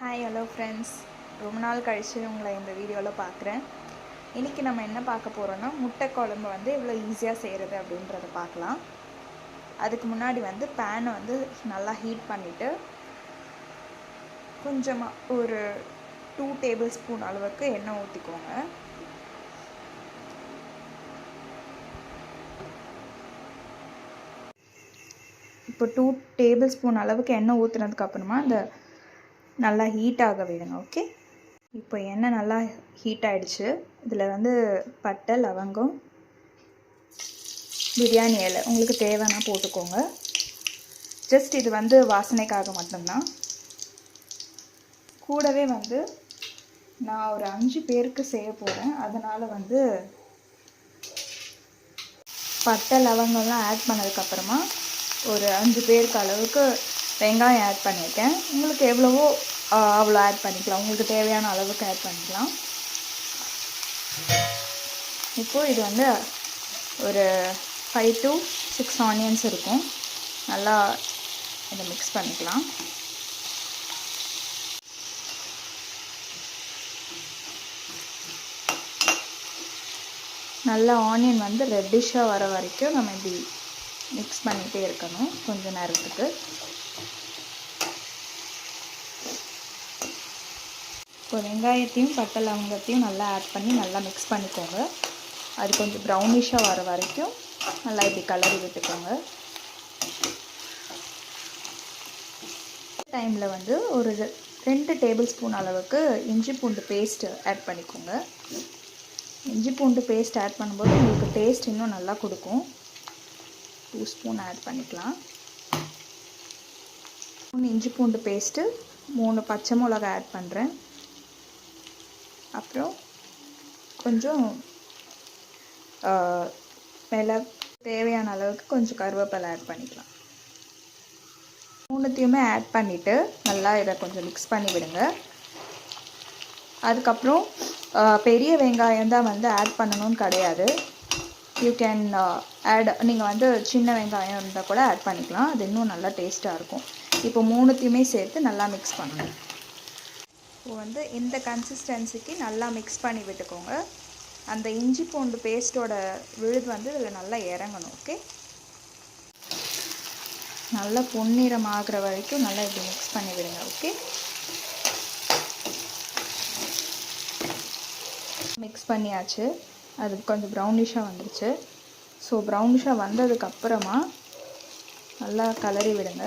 Hi hello friends, ரொம்ப நாள் கழித்து உங்களை இந்த வீடியோவில் பார்க்குறேன். இன்றைக்கி நம்ம என்ன பார்க்க போகிறோன்னா, முட்டை குழம்பு வந்து எவ்வளோ ஈஸியாக செய்கிறது அப்படின்றத பார்க்கலாம். அதுக்கு முன்னாடி வந்து பேனை வந்து நல்லா ஹீட் பண்ணிவிட்டு கொஞ்சமாக ஒரு 2 டேபிள் ஸ்பூன் அளவுக்கு எண்ணெய் ஊற்றிக்கோங்க. இப்போ 2 டேபிள் ஸ்பூன் அளவுக்கு எண்ணெய் ஊற்றுனதுக்கப்புறமா அந்த நல்லா ஹீட் ஆக விடுங்க. ஓகே, இப்போ எண்ணெய் நல்லா ஹீட் ஆகிடுச்சு. இதில் வந்து பட்டை, லவங்கம், பிரியாணி இலை உங்களுக்கு தேவைன்னா போட்டுக்கோங்க. ஜஸ்ட் இது வந்து வாசனைக்காக மட்டும்தான். கூடவே வந்து நான் ஒரு 5 பேருக்கு செய்ய போகிறேன். அதனால் வந்து பட்டை லவங்கம்லாம் ஆட் பண்ணதுக்கப்புறமா ஒரு 5 பேருக்கு அளவுக்கு வெங்காயம் ஆட் பண்ணியிருக்கேன். உங்களுக்கு எவ்வளவோ அவ்வளோ ஆட் பண்ணிக்கலாம். உங்களுக்கு தேவையான அளவுக்கு ஆட் பண்ணிக்கலாம். இப்போது இது வந்து ஒரு 5 to 6 ஆனியன்ஸ் இருக்கும். நல்லா இதை மிக்ஸ் பண்ணிக்கலாம். நல்லா ஆனியன் வந்து ரெட்டிஷாக வர வரைக்கும் நம்ம இப்படி மிக்ஸ் பண்ணிகிட்டே இருக்கணும் கொஞ்சம் நேரத்துக்கு. இப்போ வெங்காயத்தையும் பட்டை லவங்கத்தையும் நல்லா ஆட் பண்ணி நல்லா மிக்ஸ் பண்ணிக்கோங்க. அது கொஞ்சம் ப்ரௌனிஷாக வர வரைக்கும் நல்லா இப்படி கலரி விட்டுக்கோங்க. டைமில் வந்து ஒரு 2 டேபிள் ஸ்பூன் அளவுக்கு இஞ்சி பூண்டு பேஸ்ட்டு ஆட் பண்ணிக்கோங்க. இஞ்சி பூண்டு பேஸ்ட் ஆட் பண்ணும்போது உங்களுக்கு டேஸ்ட் இன்னும் நல்லா கொடுக்கும். 2 ஸ்பூன் ஆட் பண்ணிக்கலாம். 3 இஞ்சி பூண்டு பேஸ்ட்டு, 3 பச்சை மிளகா ஆட் பண்ணுறேன். அப்புறம் கொஞ்சம் மிளகு, தேவையான அளவுக்கு கொஞ்சம் கருவேப்பிலை ஆட் பண்ணிக்கலாம். 3த்தையுமே ஆட் பண்ணிவிட்டு நல்லா இதை கொஞ்சம் மிக்ஸ் பண்ணி விடுங்க. அதுக்கப்புறம் பெரிய வெங்காயம் தான் வந்து ஆட் பண்ணணும்னு கிடையாது. யூ கேன் ஆட், நீங்கள் வந்து சின்ன வெங்காயம் இருந்தால் கூட ஆட் பண்ணிக்கலாம். அது இன்னும் நல்லா டேஸ்ட்டாக இருக்கும். இப்போ 3த்தையுமே சேர்த்து நல்லா மிக்ஸ் பண்ணணும். இப்போ வந்து இந்த கன்சிஸ்டன்சிக்கு நல்லா மிக்ஸ் பண்ணி விட்டுக்கோங்க. அந்த இஞ்சி பூண்டு பேஸ்ட்டோட விழுது வந்து இதில் நல்லா இறங்கணும். ஓகே, நல்லா பொன்னிறம் ஆகிற வரைக்கும் நல்லா இப்படி மிக்ஸ் பண்ணி விடுங்க. ஓகே, மிக்ஸ் பண்ணியாச்சு. அது கொஞ்சம் ப்ரௌனிஷாக வந்துருச்சு. ஸோ ப்ரௌனிஷாக வந்ததுக்கப்புறமா நல்லா கலரி விடுங்க.